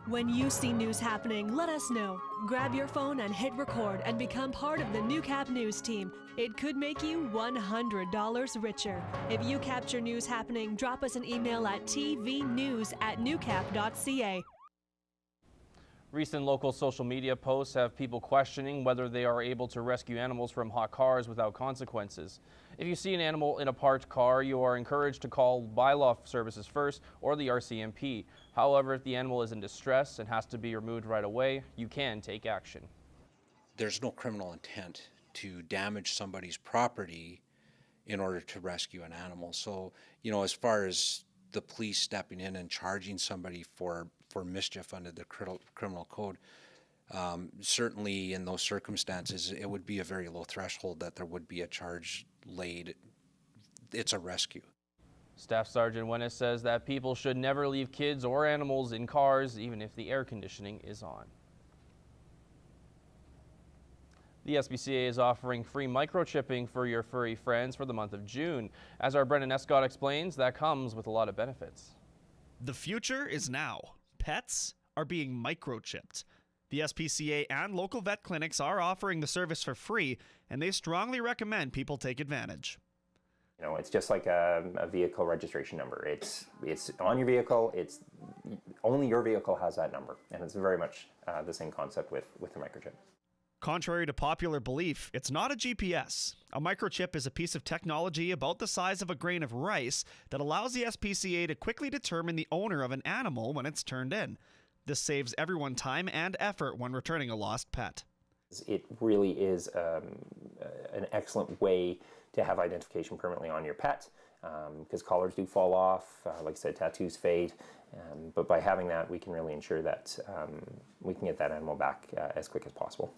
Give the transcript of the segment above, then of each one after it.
When you see news happening, let us know. Grab your phone and hit record and become part of the Newcap News team. It could make you $100 richer. If you capture news happening, drop us an email at tvnews@newcap.ca. Recent local social media posts have people questioning whether they are able to rescue animals from hot cars without consequences. If you see an animal in a parked car, you are encouraged to call bylaw services first or the RCMP. However, if the animal is in distress and has to be removed right away, you can take action. There's no criminal intent to damage somebody's property in order to rescue an animal. So, as far as the police stepping in and charging somebody for mischief under the criminal code, certainly in those circumstances, it would be a very low threshold that there would be a charge laid. It's a rescue. Staff Sergeant Wennis says that people should never leave kids or animals in cars, even if the air conditioning is on. The SPCA is offering free microchipping for your furry friends for the month of June. As our Brendan Escott explains, that comes with a lot of benefits. The future is now. Pets are being microchipped. The SPCA and local vet clinics are offering the service for free, and they strongly recommend people take advantage. It's just like a vehicle registration number. It's on your vehicle. It's only your vehicle has that number, and it's very much the same concept with the microchip. Contrary to popular belief, it's not a GPS. A microchip is a piece of technology about the size of a grain of rice that allows the SPCA to quickly determine the owner of an animal when it's turned in. This saves everyone time and effort when returning a lost pet. It really is an excellent way to have identification permanently on your pet, because collars do fall off, like I said, tattoos fade, but by having that, we can really ensure that we can get that animal back as quick as possible.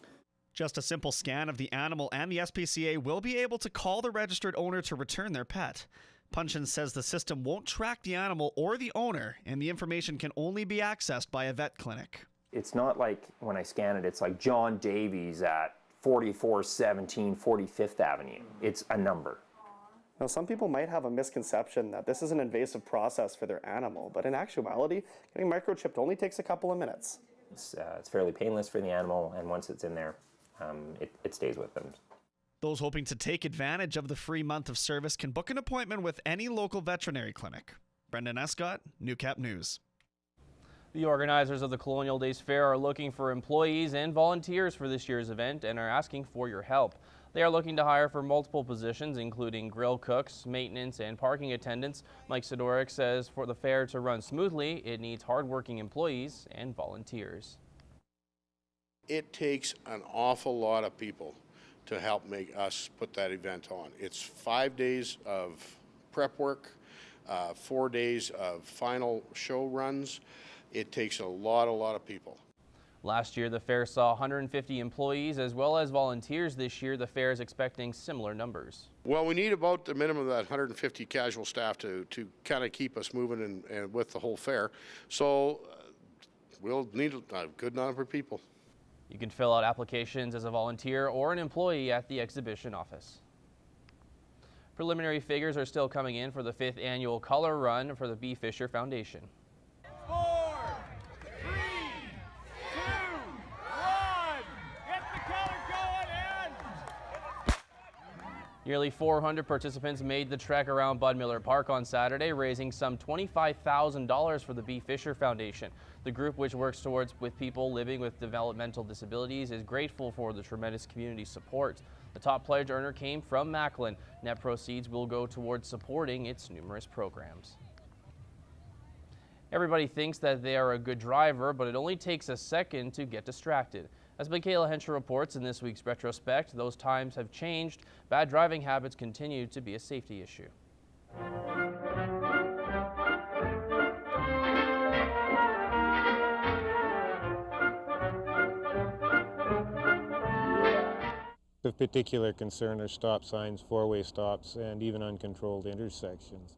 Just a simple scan of the animal and the SPCA will be able to call the registered owner to return their pet. Punchin says the system won't track the animal or the owner, and the information can only be accessed by a vet clinic. It's not like when I scan it, it's like John Davies at 4417 45th Avenue. It's a number. Now, some people might have a misconception that this is an invasive process for their animal, but in actuality, getting microchipped only takes a couple of minutes. It's fairly painless for the animal, and once it's in there, it stays with them. Those hoping to take advantage of the free month of service can book an appointment with any local veterinary clinic. Brendan Escott, Newcap News. The organizers of the Colonial Days Fair are looking for employees and volunteers for this year's event and are asking for your help. They are looking to hire for multiple positions, including grill cooks, maintenance, and parking attendants. Mike Sidoric says for the fair to run smoothly, it needs hardworking employees and volunteers. It takes an awful lot of people to help make us put that event on. It's 5 days of prep work, 4 days of final show runs. It takes a lot of people. Last year, the fair saw 150 employees as well as volunteers. This year, the fair is expecting similar numbers. Well, we need about the minimum of that 150 casual staff to kind of keep us moving and with the whole fair. So we'll need a good number of people. You can fill out applications as a volunteer or an employee at the exhibition office. Preliminary figures are still coming in for the 5th annual color run for the B. Fisher Foundation. 4, 3, 2, 1, get the color going and... Nearly 400 participants made the trek around Bud Miller Park on Saturday, raising some $25,000 for the B. Fisher Foundation. The group, which works with people living with developmental disabilities, is grateful for the tremendous community support. The top pledge earner came from Macklin. Net proceeds will go towards supporting its numerous programs. Everybody thinks that they are a good driver, but it only takes a second to get distracted. As Michaela Henscher reports in this week's retrospect, those times have changed. Bad driving habits continue to be a safety issue. Of particular concern are stop signs, four-way stops, and even uncontrolled intersections.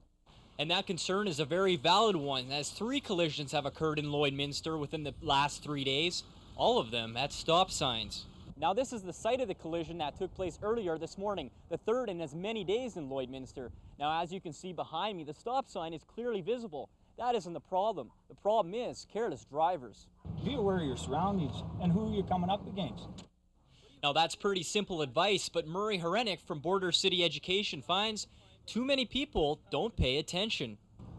And that concern is a very valid one, as 3 collisions have occurred in Lloydminster within the last 3 days, all of them at stop signs. Now this is the site of the collision that took place earlier this morning, the 3rd in as many days in Lloydminster. Now as you can see behind me, the stop sign is clearly visible. That isn't the problem. The problem is careless drivers. Be aware of your surroundings and who you're coming up against. Now that's pretty simple advice, but Murray Herenick from Border City Education finds too many people don't pay attention.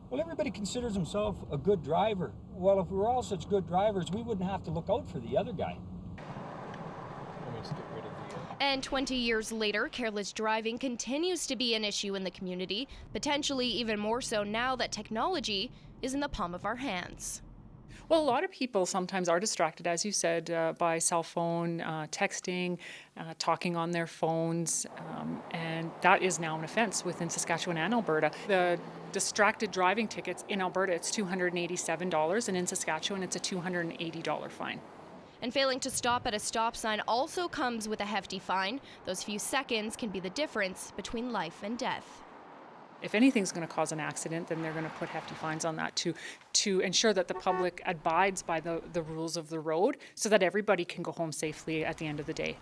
Well, everybody considers himself a good driver. Well, if we were all such good drivers, we wouldn't have to look out for the other guy. And 20 years later, careless driving continues to be an issue in the community, potentially even more so now that technology is in the palm of our hands. Well, a lot of people sometimes are distracted, as you said, by cell phone, texting, talking on their phones, and that is now an offense within Saskatchewan and Alberta. The distracted driving tickets in Alberta, it's $287, and in Saskatchewan, it's a $280 fine. And failing to stop at a stop sign also comes with a hefty fine. Those few seconds can be the difference between life and death. If anything's going to cause an accident, then they're going to put hefty fines on that to ensure that the public abides by the rules of the road so that everybody can go home safely at the end of the day.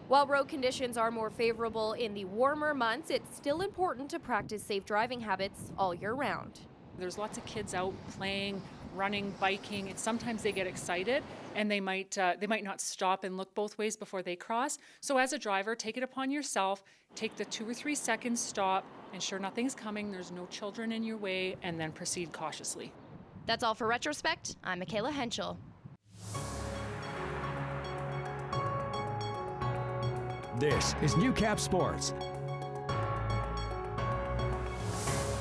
While road conditions are more favorable in the warmer months, it's still important to practice safe driving habits all year round. There's lots of kids out playing, running, biking, and sometimes they get excited and they might not stop and look both ways before they cross. So as a driver, take it upon yourself, take the 2 or 3 seconds stop, ensure nothing's coming, there's no children in your way, and then proceed cautiously. That's all for Retrospect. I'm Michaela Henschel. This is Newcap Sports.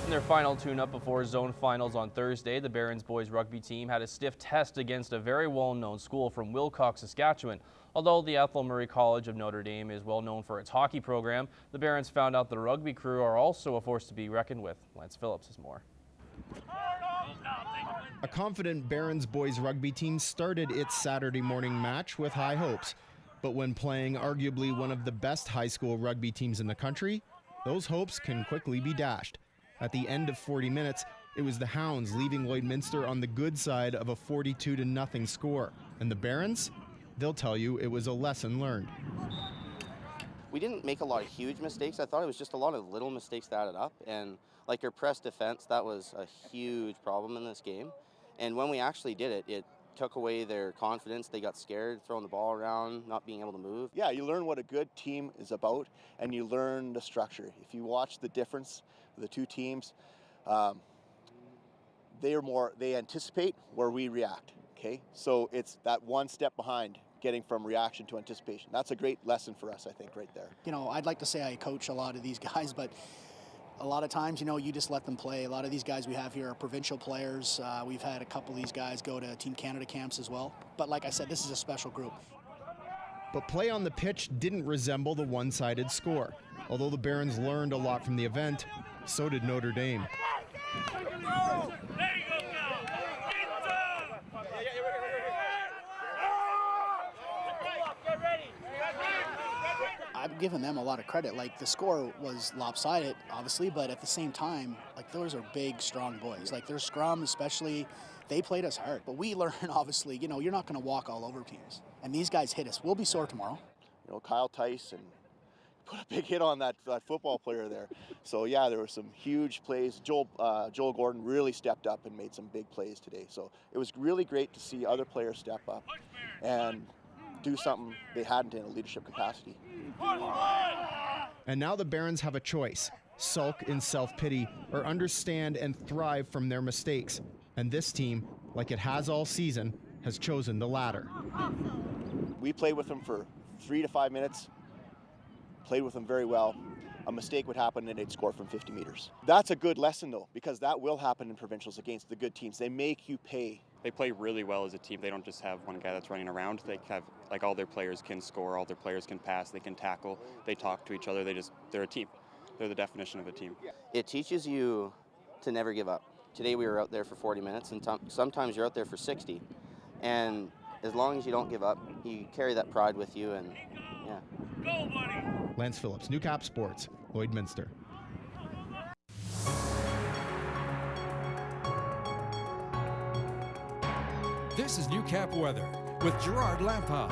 In their final tune-up before zone finals on Thursday, the Barons boys rugby team had a stiff test against a very well-known school from Wilcox, Saskatchewan. Although the Ethel Murray College of Notre Dame is well known for its hockey program, the Barons found out the rugby crew are also a force to be reckoned with. Lance Phillips has more. A confident Barons boys rugby team started its Saturday morning match with high hopes. But when playing arguably one of the best high school rugby teams in the country, those hopes can quickly be dashed. At the end of 40 minutes, it was the Hounds leaving Lloydminster on the good side of a 42-0 score. And the Barons? They'll tell you it was a lesson learned. We didn't make a lot of huge mistakes. I thought it was just a lot of little mistakes that added up. And like your press defense, that was a huge problem in this game. And when we actually did it, it took away their confidence. They got scared, throwing the ball around, not being able to move. Yeah, you learn what a good team is about, and you learn the structure. If you watch the difference of the two teams, they anticipate where we react, okay? So it's that one step behind, getting from reaction to anticipation. That's a great lesson for us, I think, right there. You know, I'd like to say I coach a lot of these guys, but a lot of times, you know, you just let them play. A lot of these guys we have here are provincial players. We've had a couple of these guys go to Team Canada camps as well. But like I said, this is a special group. But play on the pitch didn't resemble the one-sided score. Although the Barons learned a lot from the event, so did Notre Dame. I've given them a lot of credit. Like, the score was lopsided, obviously, but at the same time, like, those are big, strong boys. Like, their scrum especially, they played us hard. But we learned, obviously, you know, you're not going to walk all over teams. And these guys hit us. We'll be sore tomorrow. You know, Kyle Tice and put a big hit on that football player there. So, yeah, there were some huge plays. Joel Gordon really stepped up and made some big plays today. So it was really great to see other players step up and do something they hadn't in a leadership capacity. And now the Barons have a choice: sulk in self-pity or understand and thrive from their mistakes. And this team, like it has all season, has chosen the latter. We played with them for 3 to 5 minutes, played with them very well. A mistake would happen and they'd score from 50 meters. That's a good lesson though, because that will happen in provincials against the good teams. They make you pay. They play really well as a team. They don't just have one guy that's running around. They have, like, all their players can score, all their players can pass, they can tackle, they talk to each other. They're a team. They're the definition of a team. It teaches you to never give up. Today we were out there for 40 minutes, and sometimes you're out there for 60. And as long as you don't give up, you carry that pride with you, and yeah. Go, buddy! Lance Phillips, Newcap Sports, Lloydminster. This is Newcap Weather with Gerard Lampa.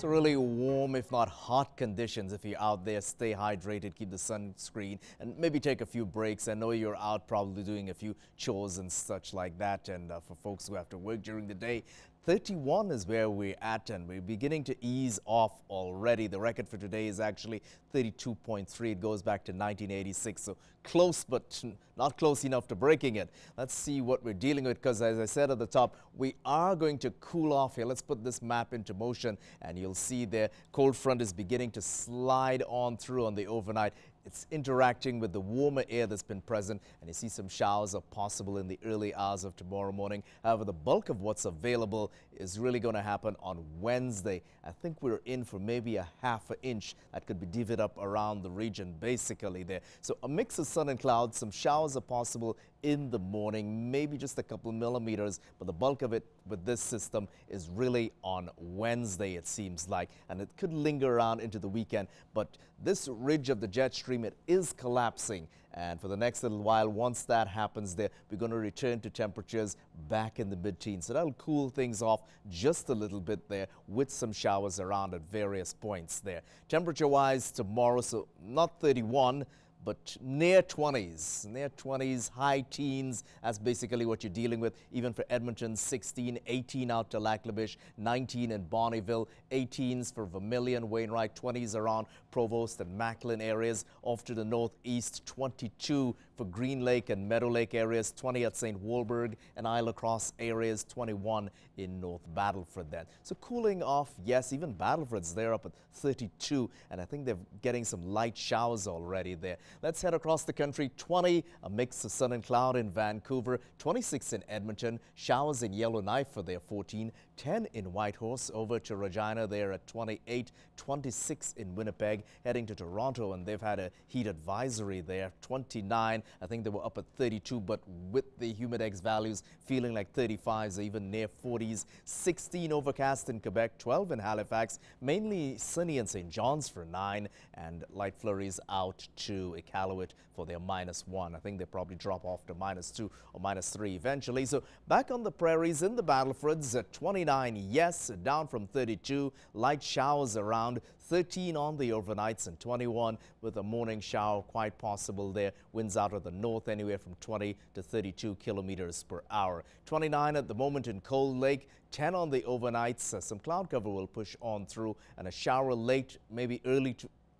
So really warm, if not hot conditions. If you're out there, stay hydrated, keep the sunscreen, and maybe take a few breaks. I know you're out probably doing a few chores and such like that. And for folks who have to work during the day, 31 is where we're at, and we're beginning to ease off already. The record for today is actually 32.3. It goes back to 1986, so close, but not close enough to breaking it. Let's see what we're dealing with, because as I said at the top, we are going to cool off here. Let's put this map into motion, and you'll see there cold front is beginning to slide on through on the overnight. It's interacting with the warmer air that's been present, and you see some showers are possible in the early hours of tomorrow morning. However, the bulk of what's available is really going to happen on Wednesday. I think we're in for maybe a half an inch that could be divvied up around the region basically there. So a mix of sun and clouds, some showers are possible in the morning, maybe just a couple millimeters, but the bulk of it with this system is really on Wednesday, it seems like, and it could linger around into the weekend. But this ridge of the jet stream, it is collapsing, and for the next little while, once that happens there, we're going to return to temperatures back in the mid-teens. So that'll cool things off just a little bit there with some showers around at various points there. Temperature-wise tomorrow, so not 31, but near 20s, high teens. That's basically what you're dealing with. Even for Edmonton, 16, 18 out to Lac-La-Biche, 19 in Bonnyville, 18s for Vermilion, Wainwright, 20s around Provost and Macklin areas. Off to the northeast, 22 for Green Lake and Meadow Lake areas, 20 at St. Walburg and Isle Cross areas, 21 in North Battleford then. So cooling off, yes, even Battleford's there up at 32, and I think they're getting some light showers already there. Let's head across the country. 20, a mix of sun and cloud in Vancouver, 26 in Edmonton, showers in Yellowknife for their 14, 10 in Whitehorse, over to Regina there at 28, 26 in Winnipeg, heading to Toronto, and they've had a heat advisory there, 29. I think they were up at 32, but with the Humidex values feeling like 35s or even near 40s. 16 overcast in Quebec, 12 in Halifax, mainly sunny in St. John's for 9, and light flurries out to Iqaluit for their -1. I think they probably drop off to -2 or -3 eventually. So back on the prairies in the Battlefords at 29, yes, down from 32. Light showers around, 13 on the overnights and 21 with a morning shower quite possible there. Winds out of the north anywhere from 20 to 32 kilometers per hour. 29 at the moment in Cold Lake, 10 on the overnights. Some cloud cover will push on through, and a shower late, maybe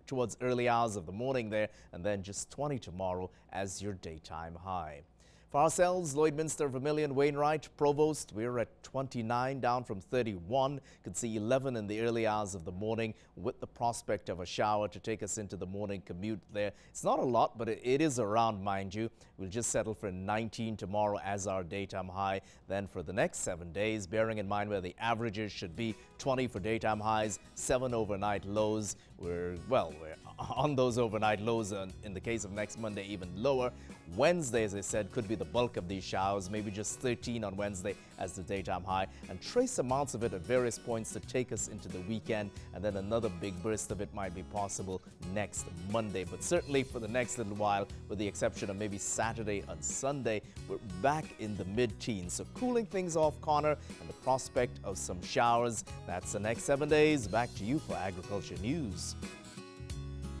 towards early hours of the morning there, and then just 20 tomorrow as your daytime high. For ourselves, Lloydminster, Vermilion, Wainwright, Provost, we're at 29, down from 31. Could see 11 in the early hours of the morning with the prospect of a shower to take us into the morning commute there. It's not a lot, but it is around, mind you. We'll just settle for 19 tomorrow as our daytime high. Then for the next 7 days, bearing in mind where the averages should be, 20 for daytime highs, 7 overnight lows. We're on those overnight lows, in the case of next Monday, even lower. Wednesday, as I said, could be the bulk of these showers, maybe just 13 on Wednesday as the daytime high, and trace amounts of it at various points to take us into the weekend, and then another big burst of it might be possible next Monday. But certainly for the next little while, with the exception of maybe Saturday and Sunday, we're back in the mid-teens. So cooling things off, Connor, and the prospect of some showers. That's the next 7 days. Back to you for Agriculture News.